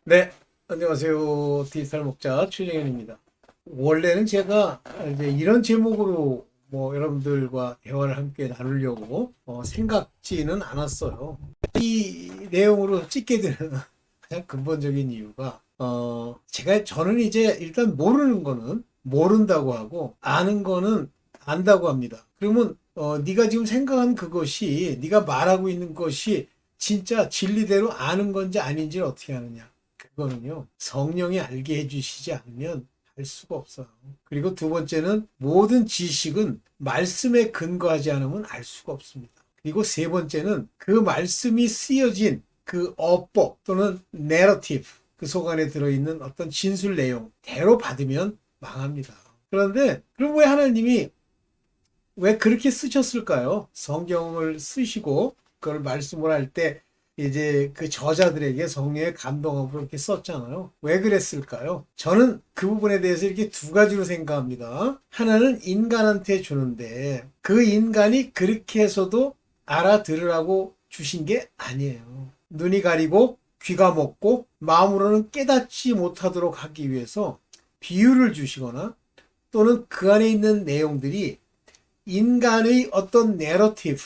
네, 안녕하세요. 디지털 목자 최정현입니다. 원래는 제가 이제 이런 제목으로 여러분들과 대화를 함께 나누려고 생각지는 않았어요. 이 내용으로 찍게 되는 가장 근본적인 이유가 저는 이제 일단 모르는 거는 모른다고 하고 아는 거는 안다고 합니다. 그러면 네가 지금 생각한 그것이 네가 말하고 있는 것이 진짜 진리대로 아는 건지 아닌지를 어떻게 하느냐. 그거는요, 성령이 알게 해주시지 않으면 할 수가 없어요. 그리고 두 번째는 모든 지식은 말씀에 근거하지 않으면 알 수가 없습니다. 그리고 세 번째는 그 말씀이 쓰여진 그 어법 또는 내러티브, 그 속 안에 들어있는 어떤 진술 내용대로 받으면 망합니다. 그런데 그럼 왜 하나님이 왜 그렇게 쓰셨을까요? 성경을 쓰시고 그걸 말씀을 할 때 이제 그 저자들에게 성령의 감동으로 이렇게 썼잖아요. 왜 그랬을까요? 저는 그 부분에 대해서 이렇게 두 가지로 생각합니다. 하나는 인간한테 주는데 그 인간이 그렇게 해서도 알아들으라고 주신 게 아니에요. 눈이 가리고 귀가 먹고 마음으로는 깨닫지 못하도록 하기 위해서 비유를 주시거나 또는 그 안에 있는 내용들이 인간의 어떤 내러티브,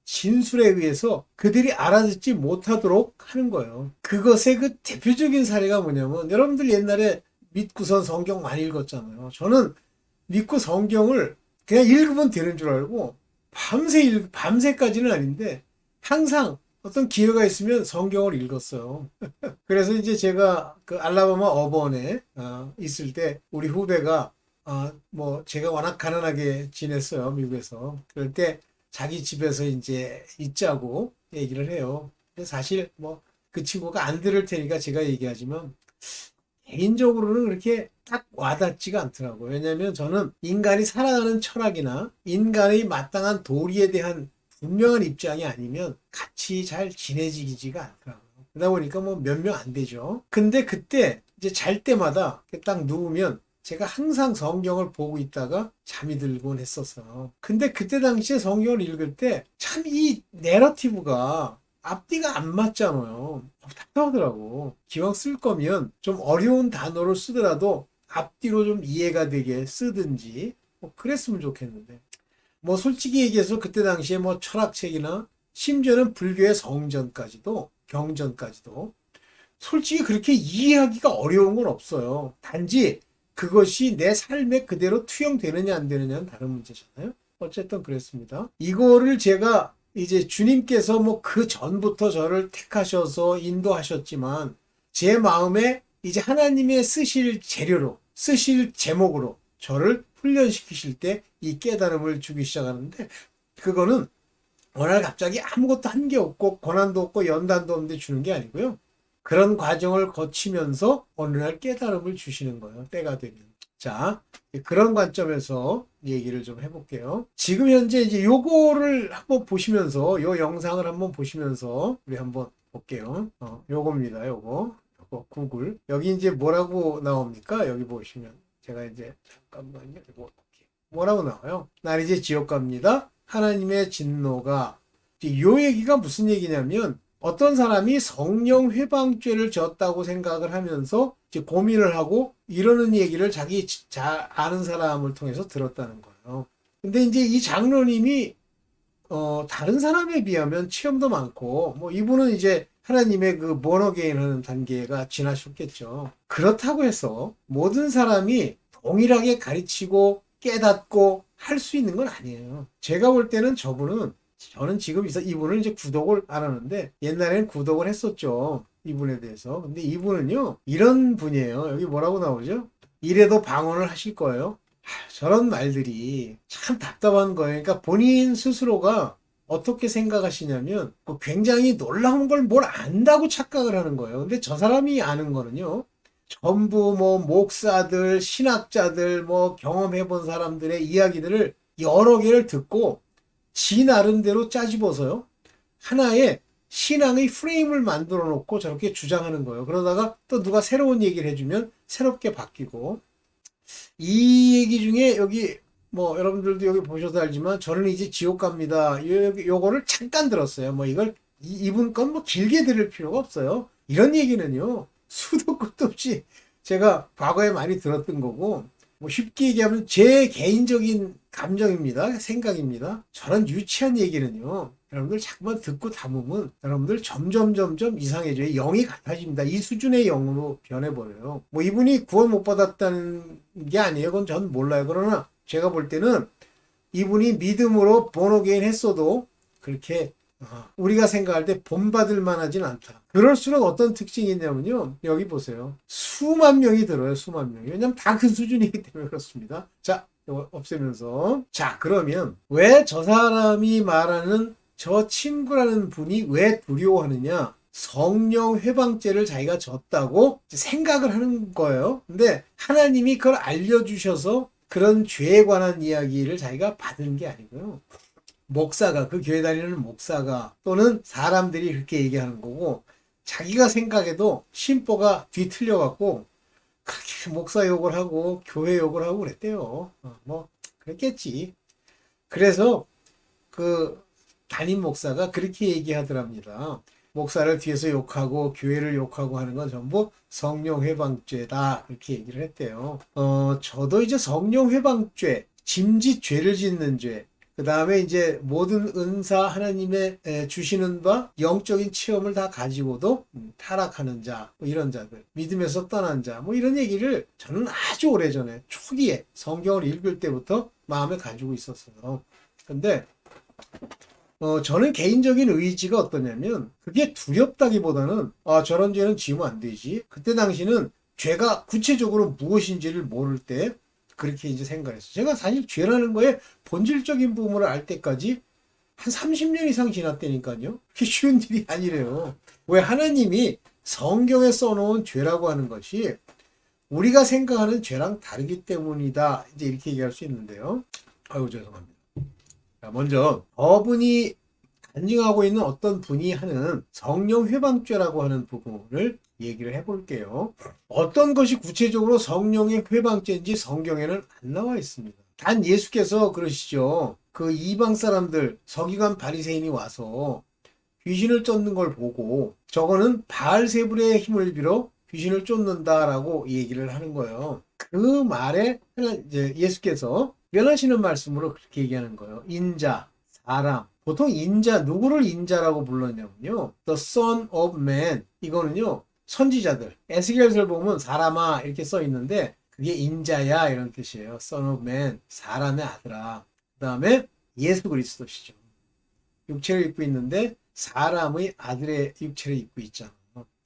진술에 의해서 그들이 알아듣지 못하도록 하는 거예요. 그것의 그 대표적인 사례가 뭐냐면 여러분들 옛날에 믿고선 성경 많이 읽었잖아요. 저는 믿고 성경을 그냥 읽으면 되는 줄 알고 밤새까지는 아닌데 항상 어떤 기회가 있으면 성경을 읽었어요. 그래서 이제 제가 그 알라바마 어번에 있을 때 우리 후배가 제가 워낙 가난하게 지냈어요, 미국에서. 그럴 때 자기 집에서 이제 있자고 얘기를 해요. 근데 사실 그 친구가 안 들을 테니까 제가 얘기하지만 개인적으로는 그렇게 딱 와닿지가 않더라고요. 왜냐하면 저는 인간이 살아가는 철학이나 인간의 마땅한 도리에 대한 분명한 입장이 아니면 같이 잘 지내지기지가 않더라고요. 그러다 보니까 몇 명 안 되죠. 근데 그때 이제 잘 때마다 딱 누우면 제가 항상 성경을 보고 있다가 잠이 들곤 했었어요. 근데 그때 당시에 성경을 읽을 때 참 이 내러티브가 앞뒤가 안 맞잖아요. 답답하더라고. 기왕 쓸 거면 좀 어려운 단어를 쓰더라도 앞뒤로 좀 이해가 되게 쓰든지 그랬으면 좋겠는데. 솔직히 얘기해서 그때 당시에 철학책이나 심지어는 불교의 성전까지도 경전까지도 솔직히 그렇게 이해하기가 어려운 건 없어요. 단지 그것이 내 삶에 그대로 투영되느냐 안 되느냐는 다른 문제잖아요. 어쨌든 그랬습니다. 이거를 제가 이제 주님께서 그 전부터 저를 택하셔서 인도하셨지만 제 마음에 이제 하나님의 쓰실 재료로 쓰실 제목으로 저를 훈련시키실 때 이 깨달음을 주기 시작하는데 그거는 어느 날 갑자기 아무것도 한 게 없고 고난도 없고 연단도 없는데 주는 게 아니고요. 그런 과정을 거치면서 어느 날 깨달음을 주시는 거예요. 때가 되면. 자, 그런 관점에서 얘기를 좀 해볼게요. 지금 현재 이제 요거를 한번 보시면서, 요 영상을 한번 보시면서 우리 한번 볼게요. 요겁니다. 요거 구글. 여기 이제 뭐라고 나옵니까? 여기 보시면. 제가 이제 잠깐만요. 뭐라고 나와요? 난 이제 지옥 갑니다. 하나님의 진노가. 요 얘기가 무슨 얘기냐면 어떤 사람이 성령 회방죄를 졌다고 생각을 하면서 이제 고민을 하고 이러는 얘기를 자기 잘 아는 사람을 통해서 들었다는 거예요. 근데 이제 이 장로님이 다른 사람에 비하면 체험도 많고 이분은 이제 하나님의 그 born 하는 단계가 지나셨겠죠. 그렇다고 해서 모든 사람이 동일하게 가르치고 깨닫고 할 수 있는 건 아니에요. 제가 볼 때는 저는 지금 이분을 이제 구독을 안 하는데 옛날에는 구독을 했었죠. 이분에 대해서. 근데 이분은요, 이런 분이에요. 여기 뭐라고 나오죠? 이래도 방언을 하실 거예요. 저런 말들이 참 답답한 거예요. 그러니까 본인 스스로가 어떻게 생각하시냐면 굉장히 놀라운 걸 뭘 안다고 착각을 하는 거예요. 근데 저 사람이 아는 거는요. 전부 목사들, 신학자들, 경험해 본 사람들의 이야기들을 여러 개를 듣고 지 나름대로 짜집어서요. 하나의 신앙의 프레임을 만들어 놓고 저렇게 주장하는 거예요. 그러다가 또 누가 새로운 얘기를 해주면 새롭게 바뀌고 이 얘기 중에 여기 여러분들도 여기 보셔서 알지만 저는 이제 지옥 갑니다. 요거를 잠깐 들었어요. 이걸 이분 건 길게 들을 필요가 없어요. 이런 얘기는요. 수도 끝도 없이 제가 과거에 많이 들었던 거고, 뭐 쉽게 얘기하면 제 개인적인 감정입니다. 생각입니다. 저런 유치한 얘기는요, 여러분들 자꾸만 듣고 담으면 여러분들 점점 이상해져요. 영이 같아집니다. 이 수준의 영으로 변해버려요. 뭐 이분이 구원 못 받았다는 게 아니에요. 그건 전 몰라요. 그러나 제가 볼 때는 이분이 믿음으로 본어게인 했어도 그렇게 우리가 생각할 때 본받을 만하진 않다. 그럴수록 어떤 특징이 있냐면요. 여기 보세요. 수만 명이 들어요. 수만 명이. 왜냐면 다 그 수준이기 때문에 그렇습니다. 자, 이거 없애면서. 자, 그러면 왜 저 사람이 말하는 저 친구라는 분이 왜 두려워하느냐? 성령 회방죄를 자기가 졌다고 생각을 하는 거예요. 근데 하나님이 그걸 알려주셔서 그런 죄에 관한 이야기를 자기가 받은 게 아니고요. 목사가, 그 교회 다니는 목사가 또는 사람들이 그렇게 얘기하는 거고, 자기가 생각해도 심보가 뒤틀려 갖고 그렇게 목사 욕을 하고 교회 욕을 하고 그랬대요. 뭐 그랬겠지. 그래서 그 담임 목사가 그렇게 얘기하더랍니다. 목사를 뒤에서 욕하고 교회를 욕하고 하는 건 전부 성령 회방죄다, 그렇게 얘기를 했대요. 저도 이제 성령 회방죄, 짐짓 죄를 짓는 죄, 그 다음에 이제 모든 은사 하나님의 주시는 바 영적인 체험을 다 가지고도 타락하는 자, 뭐 이런 자들, 믿음에서 떠난 자, 뭐 이런 얘기를 저는 아주 오래전에 초기에 성경을 읽을 때부터 마음에 가지고 있었어요. 근데 저는 개인적인 의지가 어떠냐면, 그게 두렵다기보다는 저런 죄는 지으면 안 되지. 그때 당시는 죄가 구체적으로 무엇인지를 모를 때 그렇게 이제 생각했어요. 제가 사실 죄라는 거에 본질적인 부분을 알 때까지 한 30년 이상 지났다니까요. 그게 쉬운 일이 아니래요. 왜? 하나님이 성경에 써놓은 죄라고 하는 것이 우리가 생각하는 죄랑 다르기 때문이다, 이제 이렇게 얘기할 수 있는데요. 아유, 죄송합니다. 자, 먼저 저분이 간증하고 있는 어떤 분이 하는 성령 회방죄라고 하는 부분을 얘기를 해볼게요. 어떤 것이 구체적으로 성령의 회방죄인지 성경에는 안 나와 있습니다. 단 예수께서 그러시죠. 그 이방 사람들, 서기관 바리새인이 와서 귀신을 쫓는 걸 보고 저거는 바알세불의 힘을 빌어 귀신을 쫓는다라고 얘기를 하는 거예요. 그 말에 이제 예수께서 변하시는 말씀으로 그렇게 얘기하는 거예요. 인자, 사람. 보통 인자, 누구를 인자라고 불렀냐면요, The Son of Man. 이거는요, 선지자들, 에스겔서를 보면 사람아 이렇게 써 있는데 그게 인자야 이런 뜻이에요. Son of Man, 사람의 아들아. 그 다음에 예수 그리스도시죠. 육체를 입고 있는데 사람의 아들의 육체를 입고 있잖아요.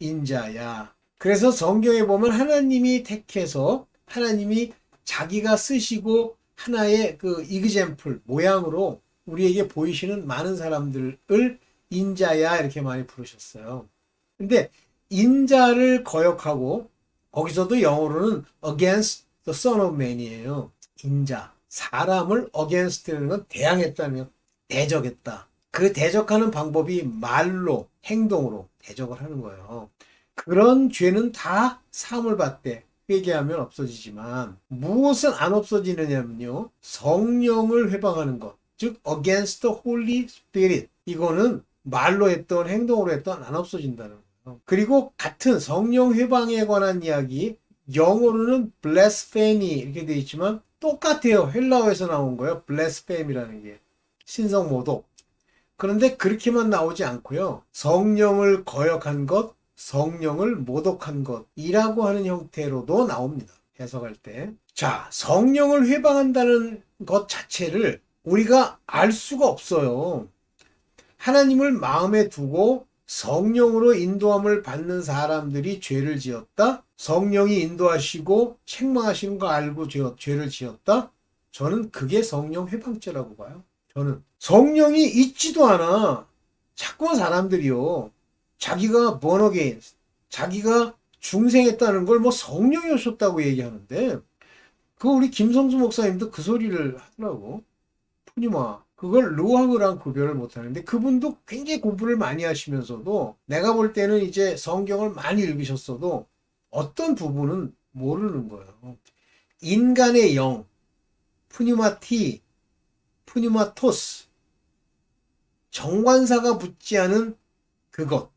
인자야. 그래서 성경에 보면 하나님이 택해서 하나님이 자기가 쓰시고 하나의 그 이그젬플, 모양으로 우리에게 보이시는 많은 사람들을 인자야 이렇게 많이 부르셨어요. 근데 인자를 거역하고, 거기서도 영어로는 against the son of man이에요. 인자, 사람을 against라는 건 대항했다는, 대적했다. 그 대적하는 방법이 말로, 행동으로 대적을 하는 거예요. 그런 죄는 다 사함을 받되 회개하면 없어지지만, 무엇은 안 없어지느냐면요, 성령을 회방하는 것, 즉 against the Holy Spirit, 이거는 말로 했던 행동으로 했던 안 없어진다는 거예요. 그리고 같은 성령 회방에 관한 이야기, 영어로는 blasphemy 이렇게 되어 있지만 똑같아요. 헬라어에서 나온 거예요. blasphemy라는 게 신성 모독. 그런데 그렇게만 나오지 않고요, 성령을 거역한 것, 성령을 모독한 것이라고 하는 형태로도 나옵니다. 해석할 때. 자, 성령을 회방한다는 것 자체를 우리가 알 수가 없어요. 하나님을 마음에 두고 성령으로 인도함을 받는 사람들이 죄를 지었다? 성령이 인도하시고 책망하시는 거 알고 죄를 지었다? 저는 그게 성령 회방죄라고 봐요. 저는 성령이 있지도 않아. 자꾸만 사람들이요, 자기가 born again, 자기가 중생했다는 걸 뭐 성령이 오셨다고 얘기하는데, 그 우리 김성수 목사님도 그 소리를 하더라고. 푸니마, 그걸 루하그랑 구별을 못하는데, 그분도 굉장히 공부를 많이 하시면서도 내가 볼 때는 이제 성경을 많이 읽으셨어도 어떤 부분은 모르는 거예요. 인간의 영, 푸니마티, 푸니마토스, 정관사가 붙지 않은 그것,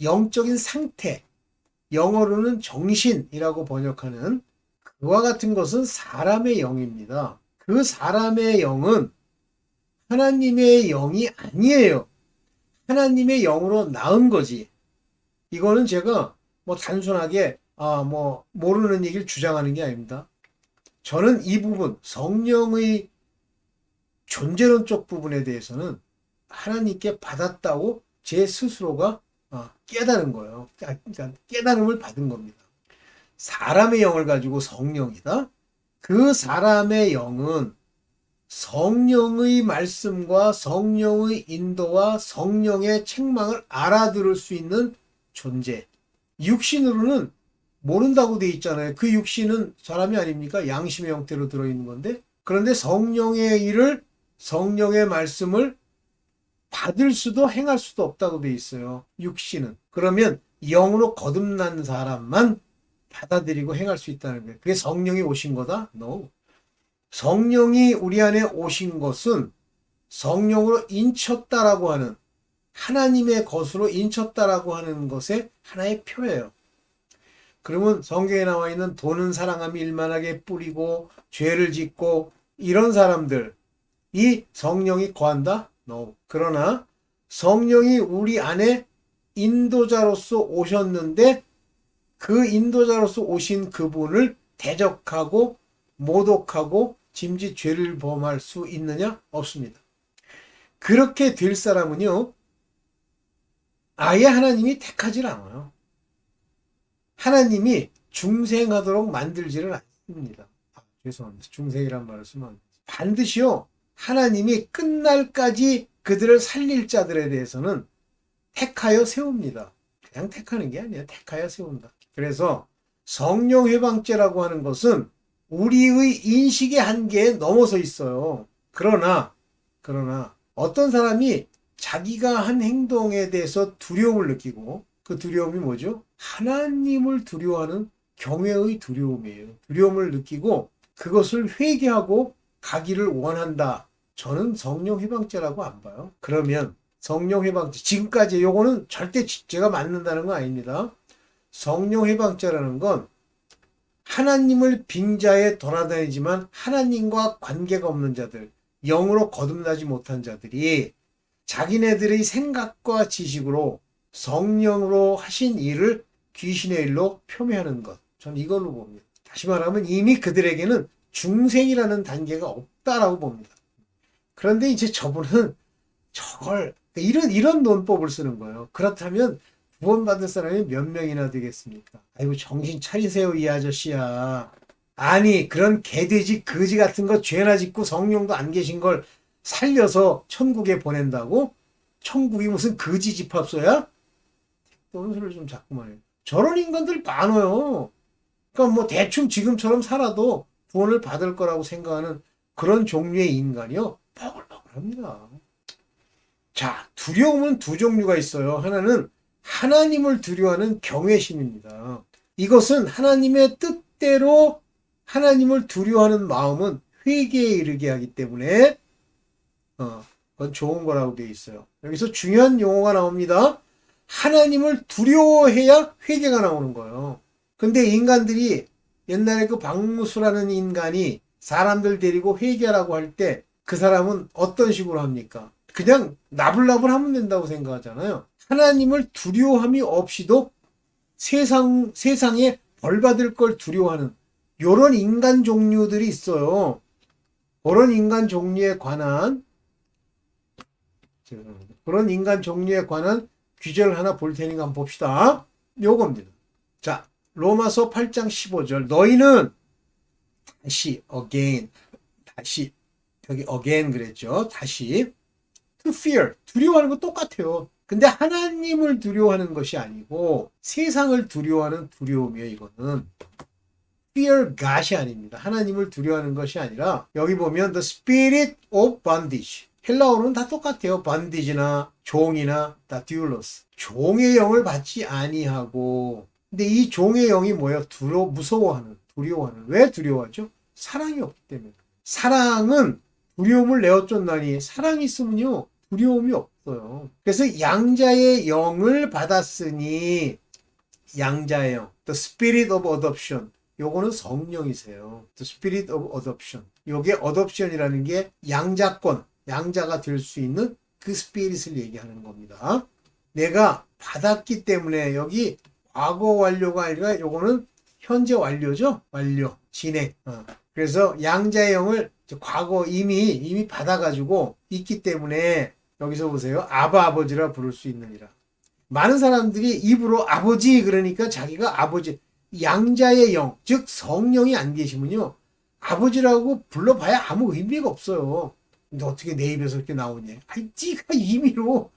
영적인 상태, 영어로는 정신이라고 번역하는 그와 같은 것은 사람의 영입니다. 그 사람의 영은 하나님의 영이 아니에요. 하나님의 영으로 낳은 거지. 이거는 제가 뭐 단순하게 뭐 모르는 얘기를 주장하는 게 아닙니다. 저는 이 부분 성령의 존재론적 부분에 대해서는 하나님께 받았다고 제 스스로가 깨달은 거예요. 그러니까 깨달음을 받은 겁니다. 사람의 영을 가지고 성령이다. 그 사람의 영은 성령의 말씀과 성령의 인도와 성령의 책망을 알아들을 수 있는 존재. 육신으로는 모른다고 돼 있잖아요. 그 육신은 사람이 아닙니까? 양심의 형태로 들어있는 건데. 그런데 성령의 일을, 성령의 말씀을 받을 수도 행할 수도 없다고 돼 있어요. 육신은. 그러면 영으로 거듭난 사람만 받아들이고 행할 수 있다는 거예요. 그게 성령이 오신 거다? No. 성령이 우리 안에 오신 것은 성령으로 인쳤다라고 하는, 하나님의 것으로 인쳤다라고 하는 것의 하나의 표예요. 그러면 성경에 나와 있는 돈은 사랑함이 일만하게 뿌리고 죄를 짓고 이런 사람들이 성령이 거한다? No. 그러나 성령이 우리 안에 인도자로서 오셨는데 그 인도자로서 오신 그분을 대적하고 모독하고 짐짓 죄를 범할 수 있느냐? 없습니다. 그렇게 될 사람은요, 아예 하나님이 택하질 않아요. 하나님이 중생하도록 만들지를 않습니다. 죄송합니다. 중생이란 말을 쓰면 안 돼요. 반드시요, 하나님이 끝날까지 그들을 살릴 자들에 대해서는 택하여 세웁니다. 그냥 택하는 게 아니에요. 택하여 세운다. 그래서 성령 회방죄라고 하는 것은 우리의 인식의 한계에 넘어서 있어요. 그러나 어떤 사람이 자기가 한 행동에 대해서 두려움을 느끼고, 그 두려움이 뭐죠? 하나님을 두려워하는 경외의 두려움이에요. 두려움을 느끼고 그것을 회개하고 가기를 원한다. 저는 성령 회방죄라고 안 봐요. 그러면 성령 회방죄, 지금까지 요거는 절대 제가 맞는다는 건 아닙니다. 성령 회방죄라는 건 하나님을 빙자해 돌아다니지만 하나님과 관계가 없는 자들, 영으로 거듭나지 못한 자들이 자기네들의 생각과 지식으로 성령으로 하신 일을 귀신의 일로 표명하는 것. 저는 이걸로 봅니다. 다시 말하면 이미 그들에게는 중생이라는 단계가 없다라고 봅니다. 그런데 이제 저분은 저걸 이런 논법을 쓰는 거예요. 그렇다면 구원받을 사람이 몇 명이나 되겠습니까? 아이고 정신 차리세요 이 아저씨야. 아니 그런 개돼지 거지 같은 거 죄나 짓고 성령도 안 계신 걸 살려서 천국에 보낸다고? 천국이 무슨 거지 집합소야? 그런 소리를 좀 자꾸만 해요. 저런 인간들 많아요. 그러니까 뭐 대충 지금처럼 살아도 구원을 받을 거라고 생각하는 그런 종류의 인간이요. 버글버글합니다. 자, 두려움은 두 종류가 있어요. 하나는 하나님을 두려워하는 경외심입니다. 이것은 하나님의 뜻대로 하나님을 두려워하는 마음은 회개에 이르게 하기 때문에 그건 좋은 거라고 되어 있어요. 여기서 중요한 용어가 나옵니다. 하나님을 두려워해야 회개가 나오는 거예요. 근데 인간들이 옛날에 그 박무수라는 인간이 사람들 데리고 회개하라고 할 때 그 사람은 어떤 식으로 합니까? 그냥 나불나불 하면 된다고 생각하잖아요. 하나님을 두려워함이 없이도 세상에 벌 받을 걸 두려워하는 이런 인간 종류들이 있어요. 그런 인간 종류에 관한 규제를 하나 볼 테니까 한번 봅시다. 요겁니다. 자, 로마서 8장 15절. 너희는 다시 여기 again 그랬죠. 다시 to fear, 두려워하는 거 똑같아요. 근데 하나님을 두려워하는 것이 아니고 세상을 두려워하는 두려움이에요. 이거는 fear God이 아닙니다. 하나님을 두려워하는 것이 아니라 여기 보면 the spirit of bondage, 헬라어로는 다 똑같아요. bondage나 종이나 다 doulos, 종의 영을 받지 아니하고. 근데 이 종의 영이 뭐예요? 무서워하는, 두려워하는. 왜 두려워하죠? 사랑이 없기 때문에. 사랑은 두려움을 내어쫓나니, 사랑이 있으면요 두려움이 없어요. 그래서 양자의 영을 받았으니 양자의 영, the spirit of adoption. 요거는 성령이세요. the spirit of adoption. 요게 adoption이라는 게 양자권, 양자가 될 수 있는 그 spirit을 얘기하는 겁니다. 내가 받았기 때문에 여기 과거 완료가 아니라 요거는 현재 완료죠. 완료, 진행. 그래서 양자의 영을 과거 이미 받아가지고 있기 때문에 여기서 보세요. 아바 아버지라 부를 수 있느니라. 많은 사람들이 입으로 아버지 그러니까 자기가 아버지 양자의 영, 즉 성령이 안 계시면요. 아버지라고 불러봐야 아무 의미가 없어요. 근데 어떻게 내 입에서 그렇게 나오냐. 아니 네가 임의로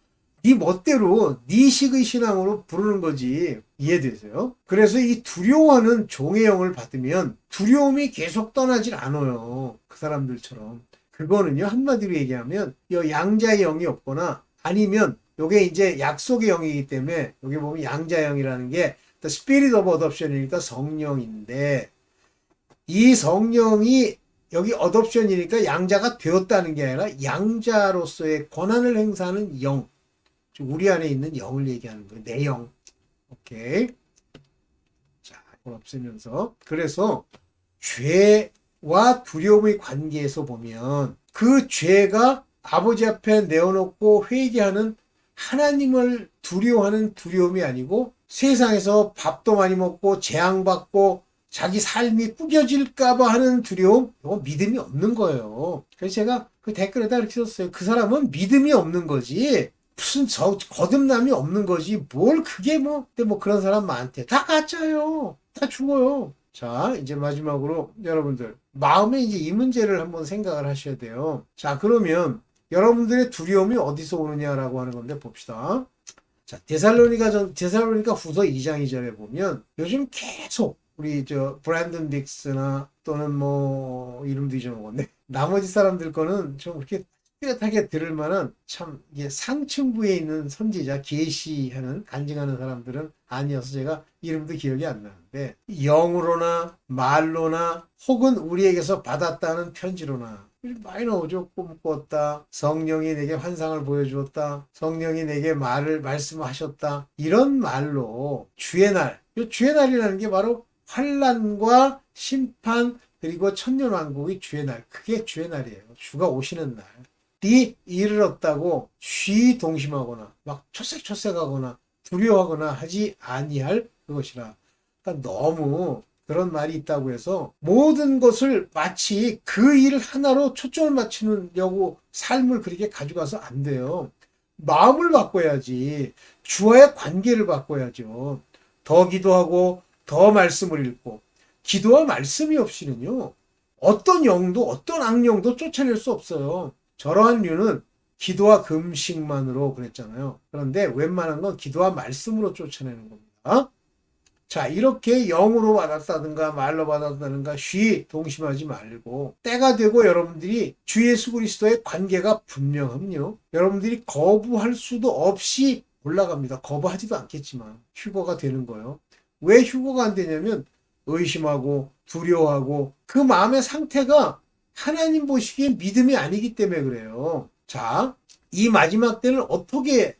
네 멋대로 네 식의 신앙으로 부르는 거지. 이해되세요? 그래서 이 두려워하는 종의 영을 받으면 두려움이 계속 떠나질 않아요. 그 사람들처럼. 그거는요 한마디로 얘기하면 이 양자의 영이 없거나 아니면 요게 이제 약속의 영이기 때문에 여기 보면 양자의 영이라는 게 The Spirit of Adoption이니까 성령인데 이 성령이 여기 Adoption이니까 양자가 되었다는 게 아니라 양자로서의 권한을 행사하는 영, 우리 안에 있는 영을 얘기하는 거예요. 내 영. 오케이. 자, 이걸 없애면서 그래서 죄와 두려움의 관계에서 보면 그 죄가 아버지 앞에 내어놓고 회개하는 하나님을 두려워하는 두려움이 아니고 세상에서 밥도 많이 먹고 재앙받고 자기 삶이 꾸겨질까봐 하는 두려움, 이거 믿음이 없는 거예요. 그래서 제가 그 댓글에다 이렇게 썼어요. 그 사람은 믿음이 없는 거지. 무슨 거듭남이 없는 거지. 뭘 그게 근데 그런 사람 많대. 다 가짜요. 다 죽어요. 자, 이제 마지막으로 여러분들 마음에 이제 이 문제를 한번 생각을 하셔야 돼요. 자, 그러면 여러분들의 두려움이 어디서 오느냐라고 하는 건데 봅시다. 자, 데살로니가 후서 2장 2절에 보면 요즘 계속 우리 브랜든 빅스나 또는 이름도 잊어먹었네. 나머지 사람들 거는 좀 그렇게 뚜렷하게 들을 만한 참 이게 상층부에 있는 선지자 계시하는 간증하는 사람들은 아니어서 제가 이름도 기억이 안 나는데 영으로나 말로나 혹은 우리에게서 받았다는 편지로나 많이 나오죠. 꿈 꿨다. 성령이 내게 환상을 보여주었다. 성령이 내게 말씀하셨다. 이런 말로 주의 날. 이 주의 날이라는 게 바로 환난과 심판 그리고 천년왕국의 주의 날. 그게 주의 날이에요. 주가 오시는 날. 이 이르렀다고 동심하거나 막 초색초색하거나 두려워하거나 하지 아니할 그것이라. 그러니까 너무 그런 말이 있다고 해서 모든 것을 마치 그 일 하나로 초점을 맞추려고 삶을 그렇게 가져가서 안 돼요. 마음을 바꿔야지. 주와의 관계를 바꿔야죠. 더 기도하고 더 말씀을 읽고 기도와 말씀이 없이는요. 어떤 영도 어떤 악령도 쫓아낼 수 없어요. 저러한 류는 기도와 금식만으로 그랬잖아요. 그런데 웬만한 건 기도와 말씀으로 쫓아내는 겁니다. 자, 이렇게 영으로 받았다든가 말로 받았다든가 동심하지 말고 때가 되고 여러분들이 주 예수 그리스도의 관계가 분명하면요. 여러분들이 거부할 수도 없이 올라갑니다. 거부하지도 않겠지만 휴거가 되는 거예요. 왜 휴거가 안 되냐면 의심하고 두려워하고 그 마음의 상태가 하나님 보시기에 믿음이 아니기 때문에 그래요. 자, 이 마지막 때는 어떻게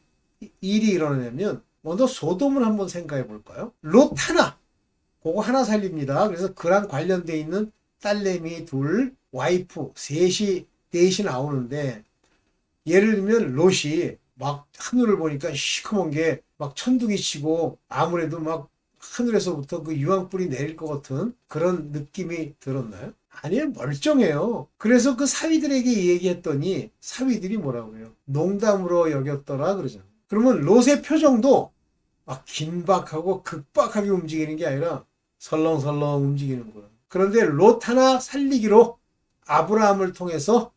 일이 일어나냐면 먼저 소돔을 한번 생각해 볼까요? 롯 하나, 그거 하나 살립니다. 그래서 그랑 관련돼 있는 딸내미 둘, 와이프 넷이 나오는데 예를 들면 롯이 막 하늘을 보니까 시커먼 게 막 천둥이 치고 아무래도 막 하늘에서부터 그 유황불이 내릴 것 같은 그런 느낌이 들었나요? 아니에요. 멀쩡해요. 그래서 그 사위들에게 얘기했더니 사위들이 뭐라고 해요? 농담으로 여겼더라 그러잖아요. 그러면 롯의 표정도 막 긴박하고 극박하게 움직이는 게 아니라 설렁설렁 움직이는 거예요. 그런데 롯 하나 살리기로 아브라함을 통해서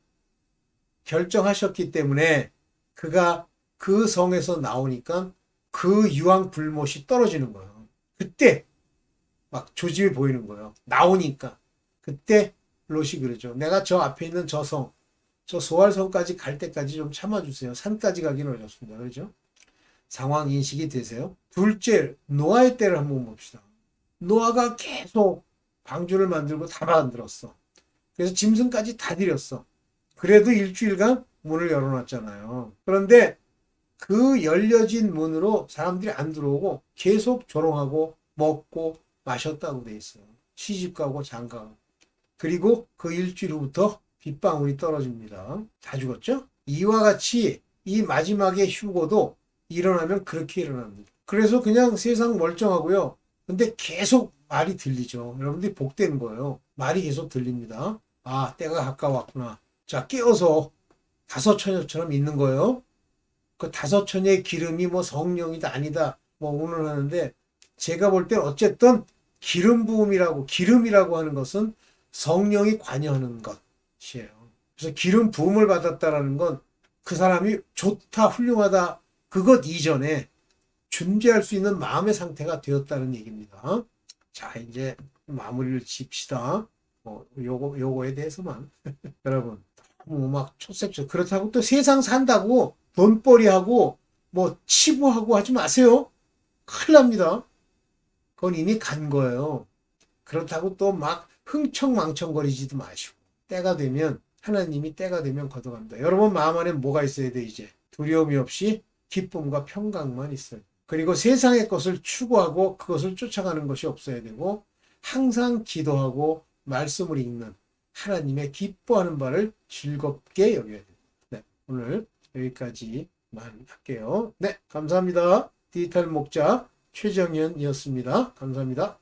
결정하셨기 때문에 그가 그 성에서 나오니까 그 유황불못이 떨어지는 거예요. 그때 막 조짐이 보이는 거예요. 나오니까. 그때 롯이 그러죠. 내가 저 앞에 있는 저 소알성까지 갈 때까지 좀 참아주세요. 산까지 가기는 어렵습니다. 그렇죠? 상황 인식이 되세요? 둘째, 노아의 때를 한번 봅시다. 노아가 계속 방주를 만들고 다 만들었어. 그래서 짐승까지 다 들였어. 그래도 일주일간 문을 열어놨잖아요. 그런데 그 열려진 문으로 사람들이 안 들어오고 계속 조롱하고 먹고 마셨다고 돼 있어요. 시집가고 장가가고. 그리고 그 일주일 후부터 빗방울이 떨어집니다. 다 죽었죠? 이와 같이 이 마지막의 휴고도 일어나면 그렇게 일어납니다. 그래서 그냥 세상 멀쩡하고요. 근데 계속 말이 들리죠. 여러분들이 복되는 거예요. 말이 계속 들립니다. 아, 때가 가까웠구나. 자, 깨어서 다섯 처녀처럼 있는 거예요. 그 다섯 처녀의 기름이 뭐 성령이다 아니다 뭐 오늘 하는데 제가 볼 땐 어쨌든 기름 부음이라고 기름이라고 하는 것은 성령이 관여하는 것이에요. 그래서 기름 부음을 받았다라는 건 그 사람이 좋다 훌륭하다 그것 이전에 존재할 수 있는 마음의 상태가 되었다는 얘기입니다. 자, 이제 마무리를 짓시다. 요거에 대해서만 여러분 막 초색초 그렇다고 또 세상 산다고 돈벌이하고 뭐 치부하고 하지 마세요. 큰일 납니다. 그건 이미 간 거예요. 그렇다고 또 막 흥청망청거리지도 마시고 때가 되면 하나님이 때가 되면 걷어갑니다. 여러분 마음 안에 뭐가 있어야 돼 이제? 두려움이 없이 기쁨과 평강만 있어요. 그리고 세상의 것을 추구하고 그것을 쫓아가는 것이 없어야 되고 항상 기도하고 말씀을 읽는 하나님의 기뻐하는 바를 즐겁게 여겨야 됩니다. 네, 오늘 여기까지만 할게요. 네, 감사합니다. 디지털 목자 최정현이었습니다. 감사합니다.